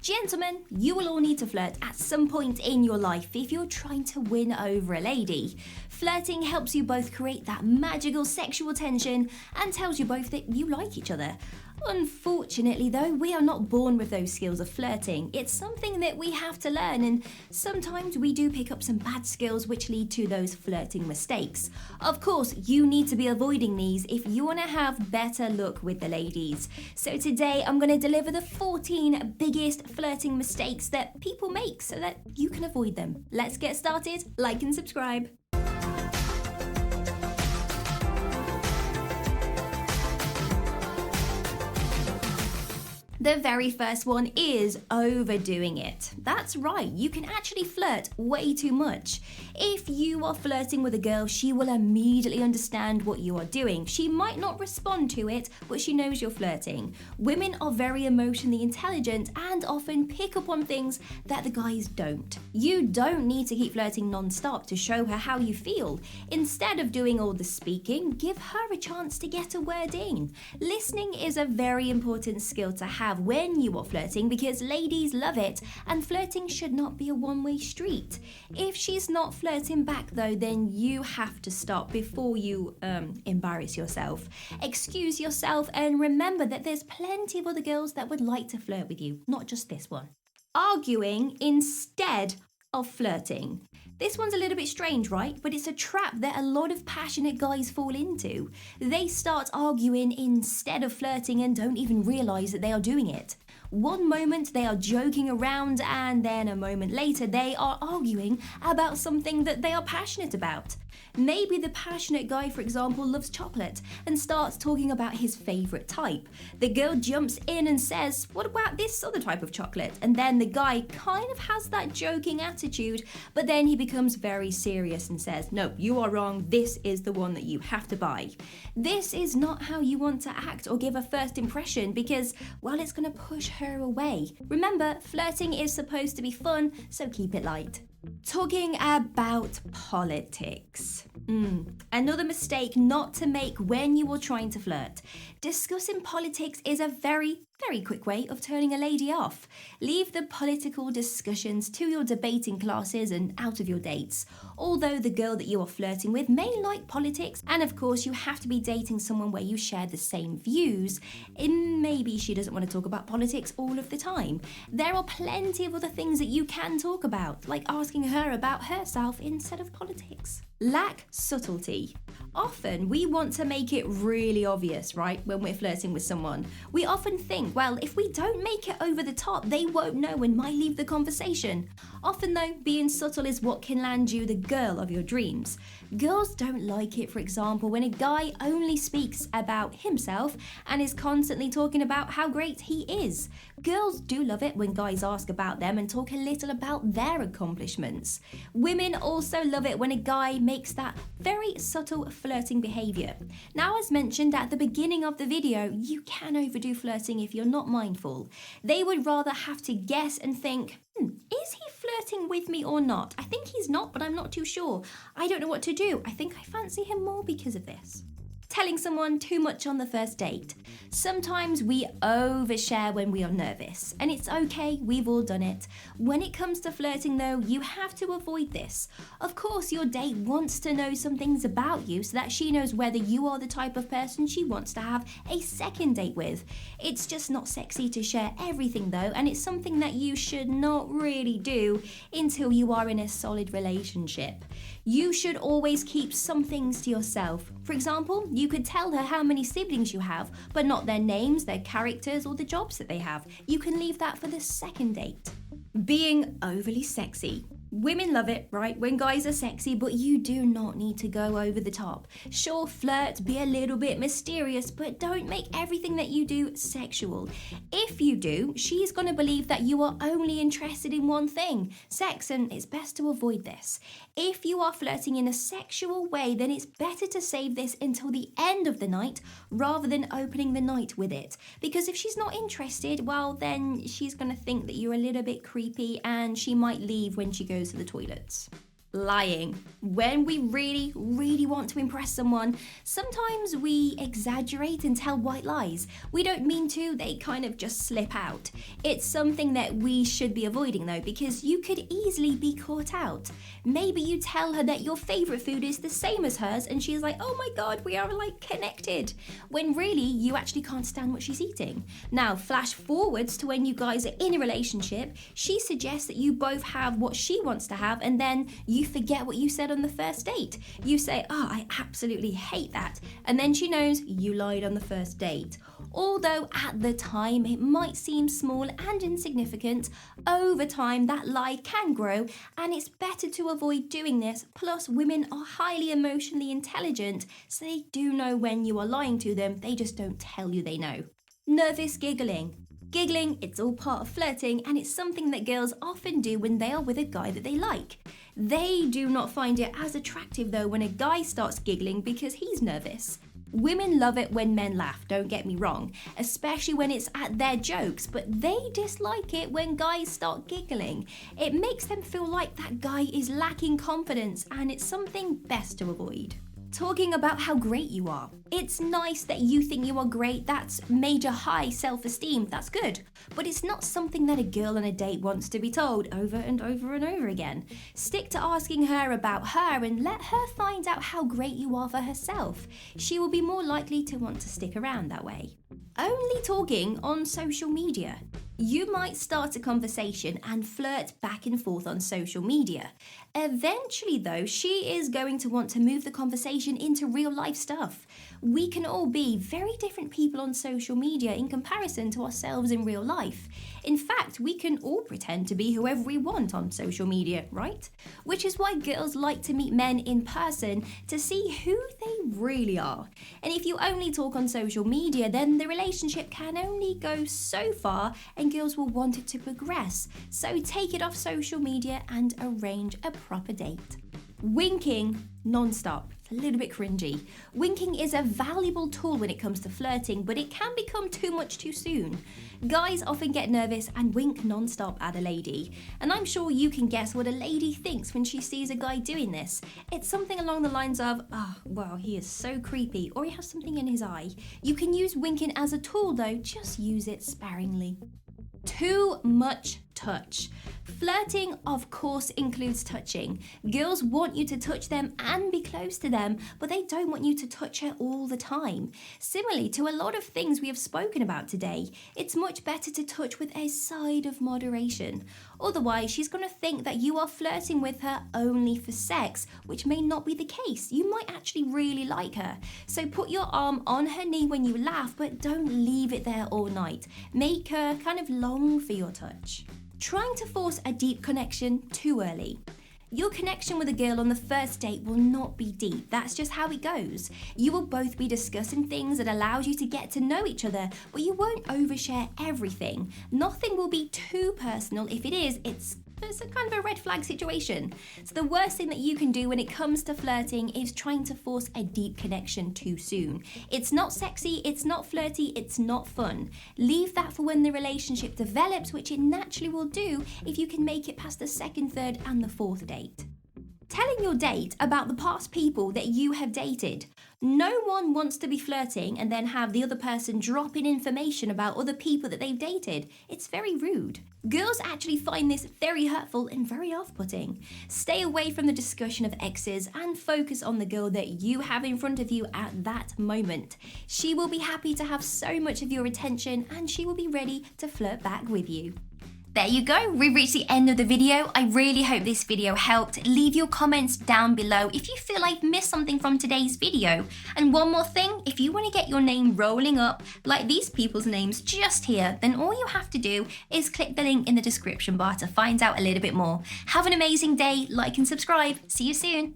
Gentlemen, you will all need to flirt at some point in your life if you're trying to win over a lady. Flirting helps you both create that magical sexual tension and tells you both that you like each other. Unfortunately though, we are not born with those skills of flirting. It's something that we have to learn, and sometimes we do pick up some bad skills which lead to those flirting mistakes. Of course, you need to be avoiding these if you want to have better luck with the ladies. So today I'm going to deliver the 14 biggest flirting mistakes that people make so that you can avoid them. Let's get started. Like and subscribe. The very first one is overdoing it. That's right, you can actually flirt way too much. If you are flirting with a girl, she will immediately understand what you are doing. She might not respond to it, but she knows you're flirting. Women are very emotionally intelligent and often pick up on things that the guys don't. You don't need to keep flirting non-stop to show her how you feel. Instead of doing all the speaking, give her a chance to get a word in. Listening is a very important skill to have when you are flirting because ladies love it, and flirting should not be a one-way street. If she's not flirting back though, then you have to stop before you embarrass yourself. Excuse yourself and remember that there's plenty of other girls that would like to flirt with you, not just this one. Arguing instead of flirting. This one's a little bit strange, right? But it's a trap that a lot of passionate guys fall into. They start arguing instead of flirting and don't even realise that they are doing it. One moment they are joking around and then a moment later they are arguing about something that they are passionate about. Maybe the passionate guy, for example, loves chocolate and starts talking about his favourite type. The girl jumps in and says, "What about this other type of chocolate?" And then the guy kind of has that joking attitude, but then he becomes very serious and says, "No, you are wrong, this is the one that you have to buy." This is not how you want to act or give a first impression because, well, it's going to push her away. Remember, flirting is supposed to be fun, so keep it light. Talking about politics. Another mistake not to make when you are trying to flirt. Discussing politics is a very quick way of turning a lady off. Leave the political discussions to your debating classes and out of your dates. Although the girl that you are flirting with may like politics, and of course you have to be dating someone where you share the same views, and maybe she doesn't want to talk about politics all of the time. There are plenty of other things that you can talk about, like asking her about herself instead of politics. Lack subtlety. Often we want to make it really obvious, right, when we're flirting with someone. We often think, well, if we don't make it over the top, they won't know and might leave the conversation. Often though, being subtle is what can land you the girl of your dreams. Girls don't like it, for example, when a guy only speaks about himself and is constantly talking about how great he is. Girls do love it when guys ask about them and talk a little about their accomplishments. Women also love it when a guy makes that very subtle flirting behaviour. Now, as mentioned at the beginning of the video, you can overdo flirting if you're not mindful. They would rather have to guess and think, is he flirting with me or not? I think he's not, but I'm not too sure. I don't know what to do. I think I fancy him more because of this. Telling someone too much on the first date. Sometimes we overshare when we are nervous, and it's okay, we've all done it. When it comes to flirting though, you have to avoid this. Of course, your date wants to know some things about you so that she knows whether you are the type of person she wants to have a second date with. It's just not sexy to share everything though, and it's something that you should not really do until you are in a solid relationship. You should always keep some things to yourself. For example, you could tell her how many siblings you have, but not their names, their characters, or the jobs that they have. You can leave that for the second date. Being overly sexy. Women love it, right, when guys are sexy, but you do not need to go over the top. Sure, flirt, be a little bit mysterious, but don't make everything that you do sexual. If you do, she's going to believe that you are only interested in one thing, sex, and it's best to avoid this. If you are flirting in a sexual way, then it's better to save this until the end of the night rather than opening the night with it. Because if she's not interested, well, then she's going to think that you're a little bit creepy and she might leave when she goes to the toilets. Lying. When we really, really want to impress someone, sometimes we exaggerate and tell white lies. We don't mean to, they kind of just slip out. It's something that we should be avoiding though, because you could easily be caught out. Maybe you tell her that your favorite food is the same as hers and she's like, oh my god, we are like connected. When really, you actually can't stand what she's eating. Now, flash forwards to when you guys are in a relationship, she suggests that you both have what she wants to have and then you forget what you said on the first date. You say, oh, I absolutely hate that. And then she knows you lied on the first date. Although at the time it might seem small and insignificant, over time that lie can grow and it's better to avoid doing this. Plus, women are highly emotionally intelligent, so they do know when you are lying to them, they just don't tell you they know. Nervous giggling. Giggling, it's all part of flirting and it's something that girls often do when they are with a guy that they like. They do not find it as attractive though when a guy starts giggling because he's nervous. Women love it when men laugh, don't get me wrong, especially when it's at their jokes, but they dislike it when guys start giggling. It makes them feel like that guy is lacking confidence and it's something best to avoid. Talking about how great you are. It's nice that you think you are great, that's major high self-esteem, that's good. But it's not something that a girl on a date wants to be told over and over and over again. Stick to asking her about her and let her find out how great you are for herself. She will be more likely to want to stick around that way. Only talking on social media. You might start a conversation and flirt back and forth on social media. Eventually though, she is going to want to move the conversation into real life stuff. We can all be very different people on social media in comparison to ourselves in real life. In fact, we can all pretend to be whoever we want on social media, right? Which is why girls like to meet men in person to see who they really are. And if you only talk on social media, then the relationship can only go so far and girls will want it to progress. So take it off social media and arrange a proper date. Winking non-stop. It's a little bit cringy. Winking is a valuable tool when it comes to flirting, but it can become too much too soon. Guys often get nervous and wink non-stop at a lady. And I'm sure you can guess what a lady thinks when she sees a guy doing this. It's something along the lines of, oh, wow, he is so creepy, or he has something in his eye. You can use winking as a tool though, just use it sparingly. Too much touch. Flirting, of course, includes touching. Girls want you to touch them and be close to them, but they don't want you to touch her all the time. Similarly to a lot of things we have spoken about today, it's much better to touch with a side of moderation. Otherwise, she's going to think that you are flirting with her only for sex, which may not be the case. You might actually really like her. So put your arm on her knee when you laugh, but don't leave it there all night. Make her kind of long for your touch. Trying to force a deep connection too early. Your connection with a girl on the first date will not be deep. That's just how it goes. You will both be discussing things that allows you to get to know each other, but you won't overshare everything. Nothing will be too personal. If it is, it's a kind of a red flag situation. So the worst thing that you can do when it comes to flirting is trying to force a deep connection too soon. It's not sexy, it's not flirty, it's not fun. Leave that for when the relationship develops, which it naturally will do if you can make it past the second, third and the fourth date. Telling your date about the past people that you have dated. No one wants to be flirting and then have the other person drop in information about other people that they've dated. It's very rude. Girls actually find this very hurtful and very off-putting. Stay away from the discussion of exes and focus on the girl that you have in front of you at that moment. She will be happy to have so much of your attention and she will be ready to flirt back with you. There you go, we've reached the end of the video. I really hope this video helped. Leave your comments down below if you feel I've missed something from today's video. And one more thing, if you want to get your name rolling up like these people's names just here, then all you have to do is click the link in the description bar to find out a little bit more. Have an amazing day, like and subscribe. See you soon.